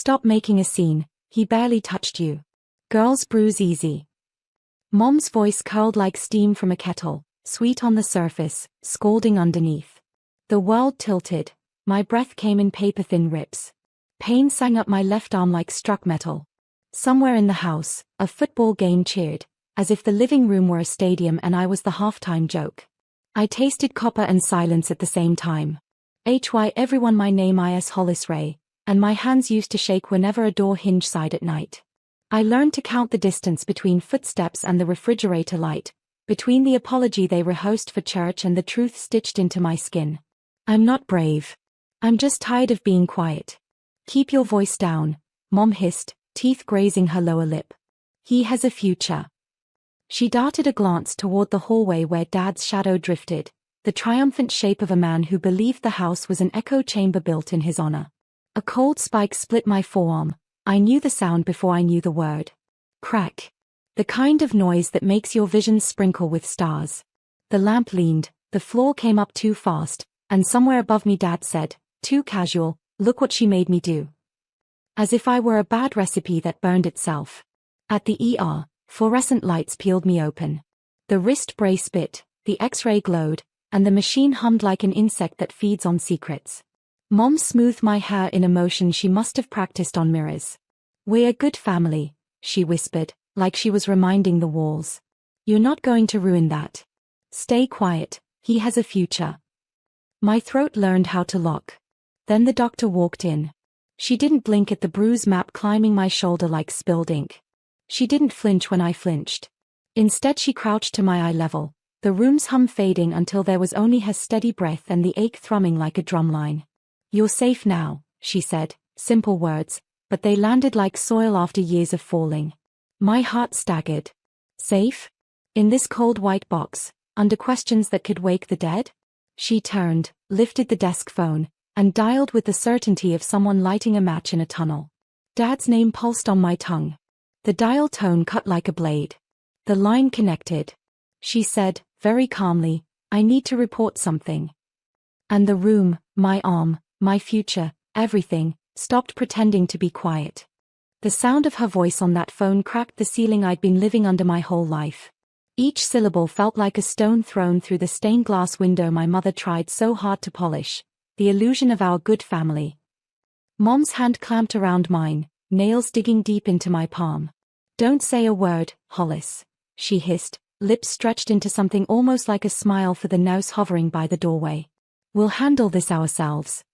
Stop making a scene, he barely touched you. Girls bruise easy. Mom's voice curled like steam from a kettle, sweet on the surface, scalding underneath. The world tilted. My breath came in paper-thin rips. Pain sang up my left arm like struck metal. Somewhere in the house, a football game cheered, as if the living room were a stadium and I was the halftime joke. I tasted copper and silence at the same time. Everyone my name is Hollis Ray, and my hands used to shake whenever a door hinge sighed at night. I learned to count the distance between footsteps and the refrigerator light, between the apology they rehearsed for church and the truth stitched into my skin. I'm not brave. I'm just tired of being quiet. Keep your voice down, Mom hissed, teeth grazing her lower lip. He has a future. She darted a glance toward the hallway where Dad's shadow drifted, the triumphant shape of a man who believed the house was an echo chamber built in his honor. A cold spike split my forearm. I knew the sound before I knew the word. Crack. The kind of noise that makes your vision sprinkle with stars. The lamp leaned, the floor came up too fast, and somewhere above me Dad said, too casual, look what she made me do. As if I were a bad recipe that burned itself. At the ER, fluorescent lights peeled me open. The wrist brace bit, the X-ray glowed, and the machine hummed like an insect that feeds on secrets. Mom smoothed my hair in a motion she must have practiced on mirrors. We're a good family, she whispered, like she was reminding the walls. You're not going to ruin that. Stay quiet, he has a future. My throat learned how to lock. Then the doctor walked in. She didn't blink at the bruise map climbing my shoulder like spilled ink. She didn't flinch when I flinched. Instead she crouched to my eye level, the room's hum fading until there was only her steady breath and the ache thrumming like a drumline. You're safe now, she said, simple words, but they landed like soil after years of falling. My heart staggered. Safe? In this cold white box, under questions that could wake the dead? She turned, lifted the desk phone, and dialed with the certainty of someone lighting a match in a tunnel. Dad's name pulsed on my tongue. The dial tone cut like a blade. The line connected. She said, very calmly, I need to report something. And the room, my arm, my future, everything, stopped pretending to be quiet. The sound of her voice on that phone cracked the ceiling I'd been living under my whole life. Each syllable felt like a stone thrown through the stained glass window my mother tried so hard to polish, the illusion of our good family. Mom's hand clamped around mine, nails digging deep into my palm. Don't say a word, Hollis, she hissed, lips stretched into something almost like a smile for the nurse hovering by the doorway. We'll handle this ourselves.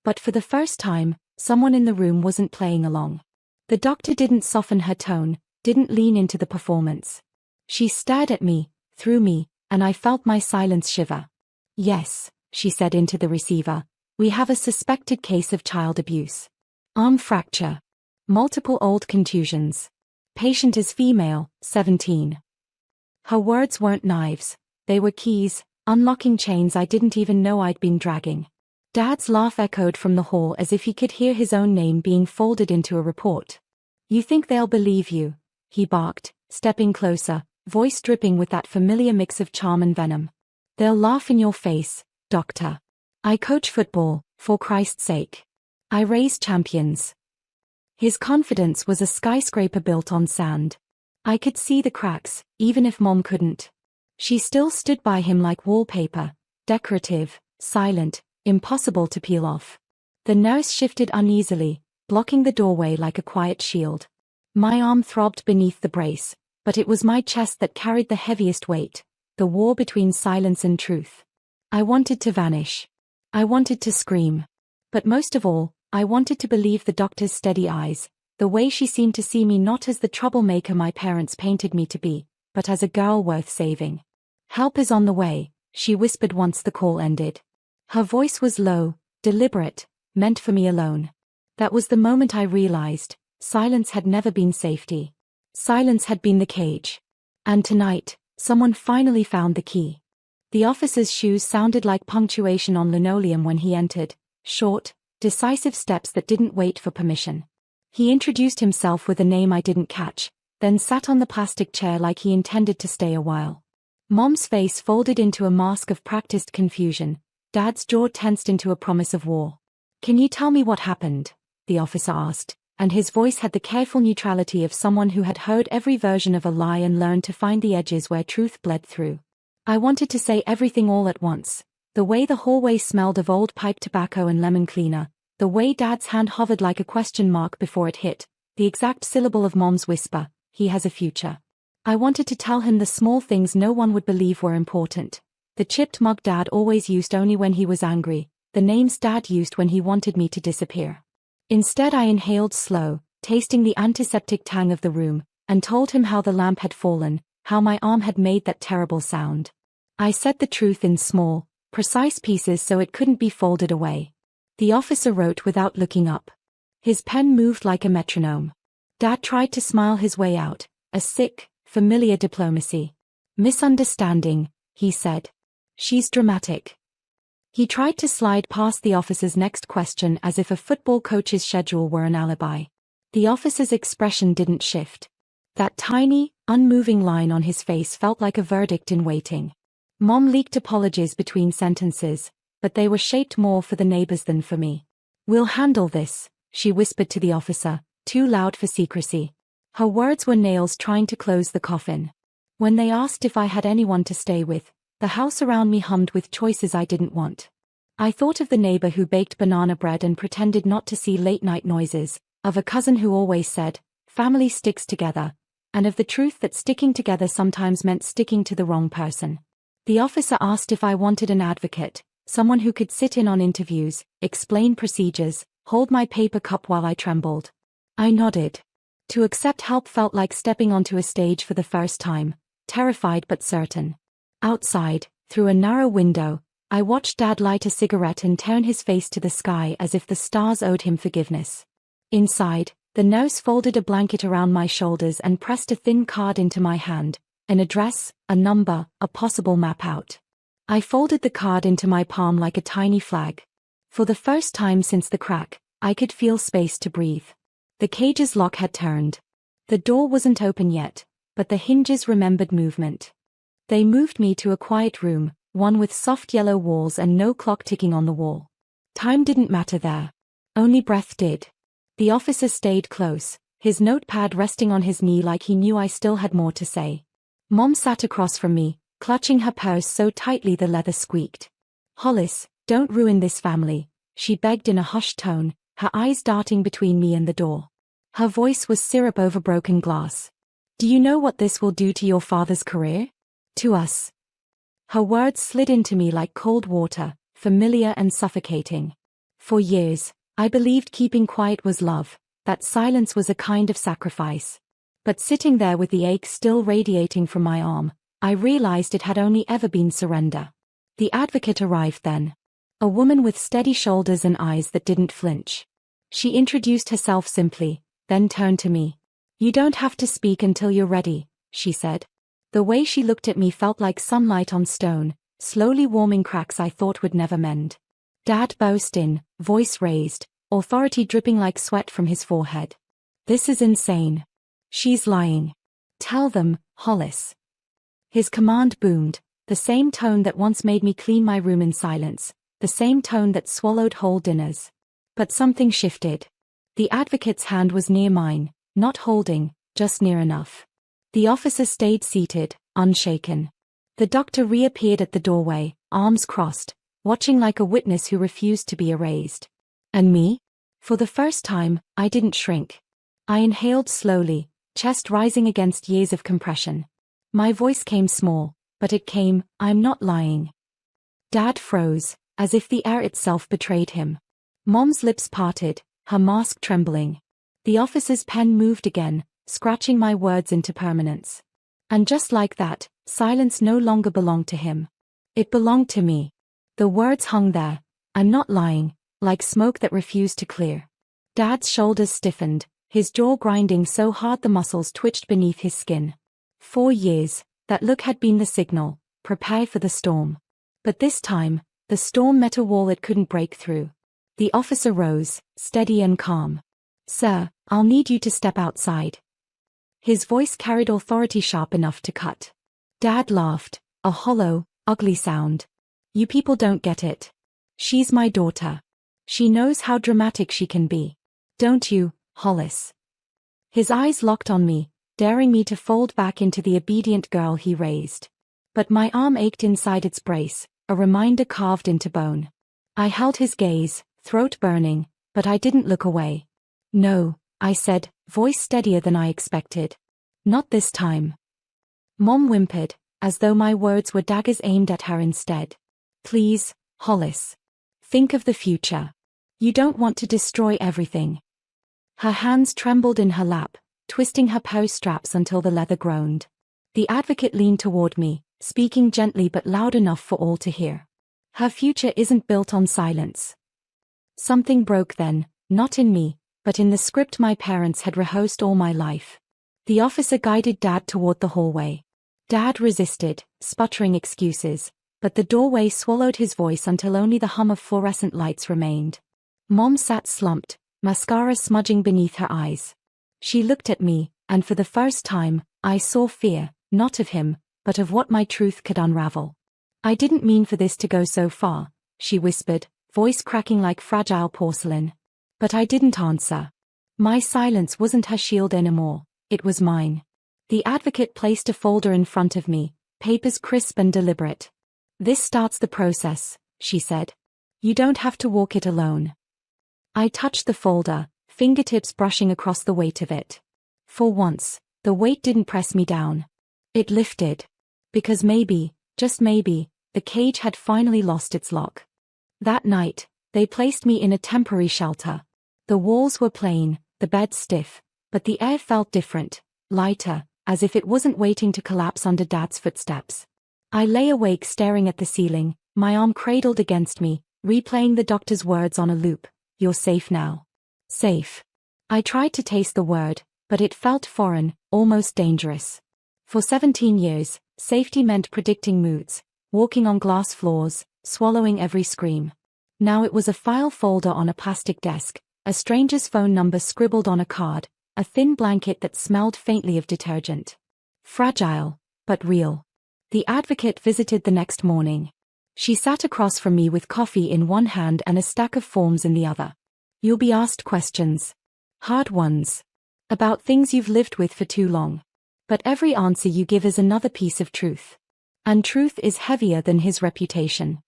But for the first time, someone in the room wasn't playing along. The doctor didn't soften her tone, didn't lean into the performance. She stared at me, through me, and I felt my silence shiver. Yes, she said into the receiver, we have a suspected case of child abuse. Arm fracture. Multiple old contusions. Patient is female, 17. Her words weren't knives, they were keys, unlocking chains I didn't even know I'd been dragging. Dad's laugh echoed from the hall as if he could hear his own name being folded into a report. You think they'll believe you? He barked, stepping closer, voice dripping with that familiar mix of charm and venom. They'll laugh in your face, doctor. I coach football, for Christ's sake. I raise champions. His confidence was a skyscraper built on sand. I could see the cracks, even if Mom couldn't. She still stood by him like wallpaper, decorative, silent, impossible to peel off. The nurse shifted uneasily, blocking the doorway like a quiet shield. My arm throbbed beneath the brace, but it was my chest that carried the heaviest weight, the war between silence and truth. I wanted to vanish. I wanted to scream. But most of all, I wanted to believe the doctor's steady eyes, the way she seemed to see me not as the troublemaker my parents painted me to be, but as a girl worth saving. Help is on the way, she whispered once the call ended. Her voice was low, deliberate, meant for me alone. That was the moment I realized, silence had never been safety. Silence had been the cage. And tonight, someone finally found the key. The officer's shoes sounded like punctuation on linoleum when he entered, short, decisive steps that didn't wait for permission. He introduced himself with a name I didn't catch, then sat on the plastic chair like he intended to stay a while. Mom's face folded into a mask of practiced confusion. Dad's jaw tensed into a promise of war. Can you tell me what happened? the officer asked, and his voice had the careful neutrality of someone who had heard every version of a lie and learned to find the edges where truth bled through. I wanted to say everything all at once. The way the hallway smelled of old pipe tobacco and lemon cleaner, the way Dad's hand hovered like a question mark before it hit, the exact syllable of Mom's whisper, "He has a future." I wanted to tell him the small things no one would believe were important. The chipped mug Dad always used only when he was angry, the names Dad used when he wanted me to disappear. Instead I inhaled slow, tasting the antiseptic tang of the room, and told him how the lamp had fallen, how my arm had made that terrible sound. I said the truth in small, precise pieces so it couldn't be folded away. The officer wrote without looking up. His pen moved like a metronome. Dad tried to smile his way out, a sick, familiar diplomacy. "Misunderstanding," he said. "She's dramatic." He tried to slide past the officer's next question as if a football coach's schedule were an alibi. The officer's expression didn't shift. That tiny, unmoving line on his face felt like a verdict in waiting. Mom leaked apologies between sentences, but they were shaped more for the neighbors than for me. "We'll handle this," she whispered to the officer, too loud for secrecy. Her words were nails trying to close the coffin. When they asked if I had anyone to stay with, the house around me hummed with choices I didn't want. I thought of the neighbor who baked banana bread and pretended not to see late-night noises, of a cousin who always said, "Family sticks together," and of the truth that sticking together sometimes meant sticking to the wrong person. The officer asked if I wanted an advocate, someone who could sit in on interviews, explain procedures, hold my paper cup while I trembled. I nodded. To accept help felt like stepping onto a stage for the first time, terrified but certain. Outside, through a narrow window, I watched Dad light a cigarette and turn his face to the sky as if the stars owed him forgiveness. Inside, the nurse folded a blanket around my shoulders and pressed a thin card into my hand, an address, a number, a possible map out. I folded the card into my palm like a tiny flag. For the first time since the crack, I could feel space to breathe. The cage's lock had turned. The door wasn't open yet, but the hinges remembered movement. They moved me to a quiet room, one with soft yellow walls and no clock ticking on the wall. Time didn't matter there. Only breath did. The officer stayed close, his notepad resting on his knee like he knew I still had more to say. Mom sat across from me, clutching her purse so tightly the leather squeaked. "Hollis, don't ruin this family," she begged in a hushed tone, her eyes darting between me and the door. Her voice was syrup over broken glass. "Do you know what this will do to your father's career? To us?" Her words slid into me like cold water, familiar and suffocating. For years, I believed keeping quiet was love, that silence was a kind of sacrifice. But sitting there with the ache still radiating from my arm, I realized it had only ever been surrender. The advocate arrived then. A woman with steady shoulders and eyes that didn't flinch. She introduced herself simply, then turned to me. "You don't have to speak until you're ready," she said. The way she looked at me felt like sunlight on stone, slowly warming cracks I thought would never mend. Dad burst in, voice raised, authority dripping like sweat from his forehead. "This is insane. She's lying. Tell them, Hollis." His command boomed, the same tone that once made me clean my room in silence, the same tone that swallowed whole dinners. But something shifted. The advocate's hand was near mine, not holding, just near enough. The officer stayed seated, unshaken. The doctor reappeared at the doorway, arms crossed, watching like a witness who refused to be erased. And me? For the first time, I didn't shrink. I inhaled slowly, chest rising against years of compression. My voice came small, but it came, "I'm not lying." Dad froze, as if the air itself betrayed him. Mom's lips parted, her mask trembling. The officer's pen moved again, scratching my words into permanence. And just like that, silence no longer belonged to him. It belonged to me. The words hung there, "I'm not lying," like smoke that refused to clear. Dad's shoulders stiffened, his jaw grinding so hard the muscles twitched beneath his skin. 4 years, that look had been the signal, prepare for the storm. But this time, the storm met a wall it couldn't break through. The officer rose, steady and calm. "Sir, I'll need you to step outside." His voice carried authority sharp enough to cut. Dad laughed, a hollow, ugly sound. "You people don't get it. She's my daughter. She knows how dramatic she can be. Don't you, Hollis? His eyes locked on me, daring me to fold back into the obedient girl he raised. But my arm ached inside its brace, a reminder carved into bone. I held his gaze, throat burning, but I didn't look away. No, I said, voice steadier than I expected. Not this time. Mom whimpered, as though my words were daggers aimed at her instead. Please, Hollis. Think of the future. You don't want to destroy everything. Her hands trembled in her lap, twisting her purse straps until the leather groaned. The advocate leaned toward me, speaking gently but loud enough for all to hear. Her future isn't built on silence. Something broke then, not in me, but in the script my parents had rehearsed all my life. The officer guided Dad toward the hallway. Dad resisted, sputtering excuses, but the doorway swallowed his voice until only the hum of fluorescent lights remained. Mom sat slumped, mascara smudging beneath her eyes. She looked at me, and for the first time, I saw fear, not of him, but of what my truth could unravel. I didn't mean for this to go so far, she whispered, voice cracking like fragile porcelain. But I didn't answer. My silence wasn't her shield anymore, it was mine. The advocate placed a folder in front of me, papers crisp and deliberate. This starts the process, she said. You don't have to walk it alone. I touched the folder, fingertips brushing across the weight of it. For once, the weight didn't press me down. It lifted. Because maybe, just maybe, the cage had finally lost its lock. That night, they placed me in a temporary shelter. The walls were plain, the bed stiff, but the air felt different, lighter, as if it wasn't waiting to collapse under Dad's footsteps. I lay awake staring at the ceiling, my arm cradled against me, replaying the doctor's words on a loop. You're safe now. Safe. I tried to taste the word, but it felt foreign, almost dangerous. For 17 years, safety meant predicting moods, walking on glass floors, swallowing every scream. Now it was a file folder on a plastic desk, a stranger's phone number scribbled on a card, a thin blanket that smelled faintly of detergent. Fragile, but real. The advocate visited the next morning. She sat across from me with coffee in one hand and a stack of forms in the other. You'll be asked questions. Hard ones. About things you've lived with for too long. But every answer you give is another piece of truth. And truth is heavier than his reputation.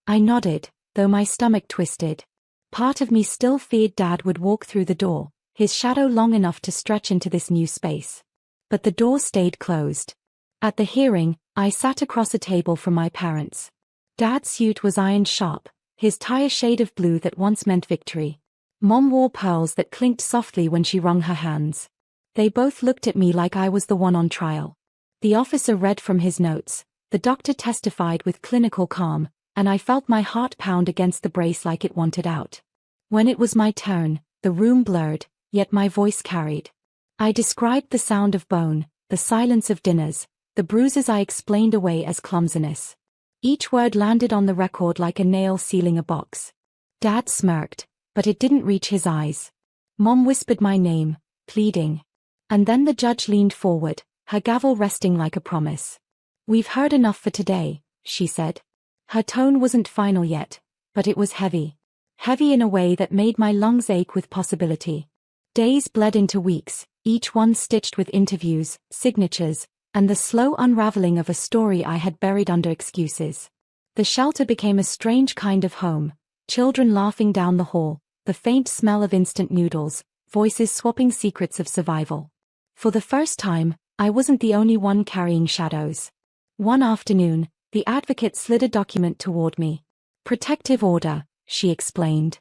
I nodded, though my stomach twisted. Part of me still feared Dad would walk through the door, his shadow long enough to stretch into this new space. But the door stayed closed. At the hearing, I sat across a table from my parents. Dad's suit was ironed sharp, his tie a shade of blue that once meant victory. Mom wore pearls that clinked softly when she wrung her hands. They both looked at me like I was the one on trial. The officer read from his notes, the doctor testified with clinical calm, and I felt my heart pound against the brace like it wanted out. When it was my turn, the room blurred, yet my voice carried. I described the sound of bone, the silence of dinners, the bruises I explained away as clumsiness. Each word landed on the record like a nail sealing a box. Dad smirked, but it didn't reach his eyes. Mom whispered my name, pleading. And then the judge leaned forward, her gavel resting like a promise. We've heard enough for today, she said. Her tone wasn't final yet, but it was heavy. Heavy in a way that made my lungs ache with possibility. Days bled into weeks, each one stitched with interviews, signatures, and the slow unraveling of a story I had buried under excuses. The shelter became a strange kind of home, children laughing down the hall, the faint smell of instant noodles, voices swapping secrets of survival. For the first time, I wasn't the only one carrying shadows. One afternoon, the advocate slid a document toward me. Protective order, she explained.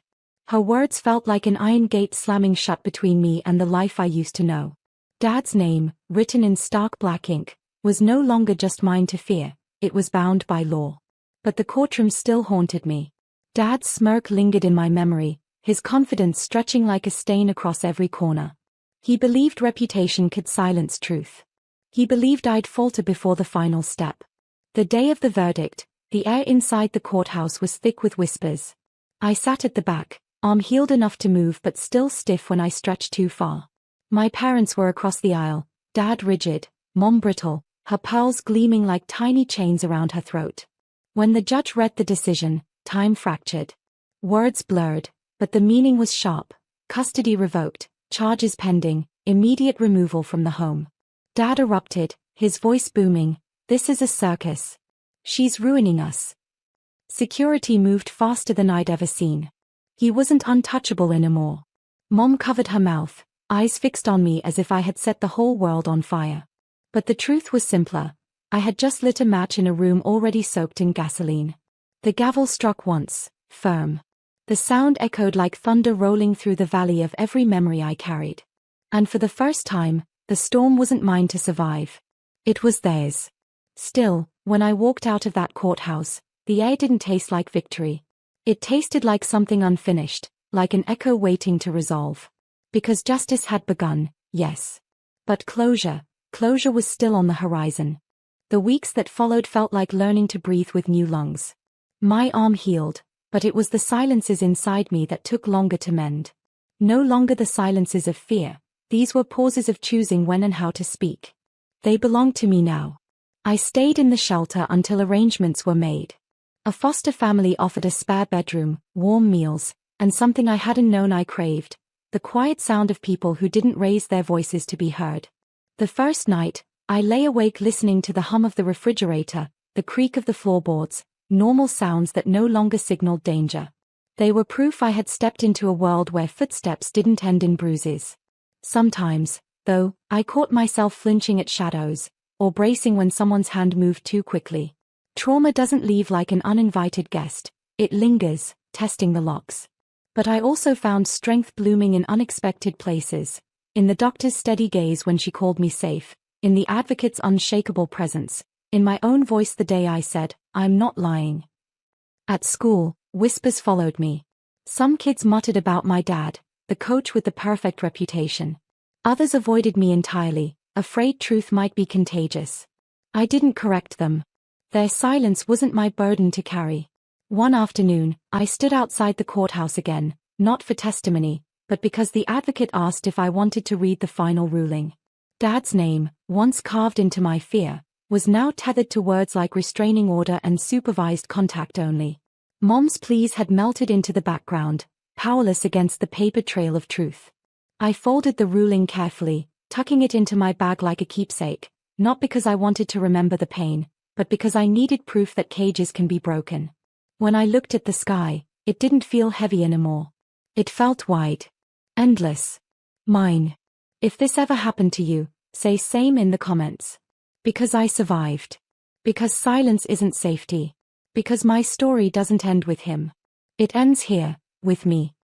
Her words felt like an iron gate slamming shut between me and the life I used to know. Dad's name, written in stark black ink, was no longer just mine to fear, it was bound by law. But the courtroom still haunted me. Dad's smirk lingered in my memory, his confidence stretching like a stain across every corner. He believed reputation could silence truth. He believed I'd falter before the final step. The day of the verdict, the air inside the courthouse was thick with whispers. I sat at the back, arm healed enough to move but still stiff when I stretched too far. My parents were across the aisle, Dad rigid, Mom brittle, her pearls gleaming like tiny chains around her throat. When the judge read the decision, time fractured. Words blurred, but the meaning was sharp. Custody revoked, charges pending, immediate removal from the home. Dad erupted, his voice booming, "This is a circus. She's ruining us." Security moved faster than I'd ever seen. He wasn't untouchable anymore. Mom covered her mouth, eyes fixed on me as if I had set the whole world on fire. But the truth was simpler. I had just lit a match in a room already soaked in gasoline. The gavel struck once, firm. The sound echoed like thunder rolling through the valley of every memory I carried. And for the first time, the storm wasn't mine to survive. It was theirs. Still, when I walked out of that courthouse, the air didn't taste like victory. It tasted like something unfinished, like an echo waiting to resolve. Because justice had begun, yes. But closure was still on the horizon. The weeks that followed felt like learning to breathe with new lungs. My arm healed, but it was the silences inside me that took longer to mend. No longer the silences of fear, these were pauses of choosing when and how to speak. They belonged to me now. I stayed in the shelter until arrangements were made. A foster family offered a spare bedroom, warm meals, and something I hadn't known I craved, the quiet sound of people who didn't raise their voices to be heard. The first night, I lay awake listening to the hum of the refrigerator, the creak of the floorboards, normal sounds that no longer signaled danger. They were proof I had stepped into a world where footsteps didn't end in bruises. Sometimes, though, I caught myself flinching at shadows, or bracing when someone's hand moved too quickly. Trauma doesn't leave like an uninvited guest, it lingers, testing the locks. But I also found strength blooming in unexpected places, in the doctor's steady gaze when she called me safe, in the advocate's unshakable presence, in my own voice the day I said, "I'm not lying." At school, whispers followed me. Some kids muttered about my dad, the coach with the perfect reputation. Others avoided me entirely, afraid truth might be contagious. I didn't correct them. Their silence wasn't my burden to carry. One afternoon, I stood outside the courthouse again, not for testimony, but because the advocate asked if I wanted to read the final ruling. Dad's name, once carved into my fear, was now tethered to words like restraining order and supervised contact only. Mom's pleas had melted into the background, powerless against the paper trail of truth. I folded the ruling carefully, tucking it into my bag like a keepsake, not because I wanted to remember the pain, but because I needed proof that cages can be broken. When I looked at the sky, it didn't feel heavy anymore. It felt wide. Endless. Mine. If this ever happened to you, say same in the comments. Because I survived. Because silence isn't safety. Because my story doesn't end with him. It ends here, with me.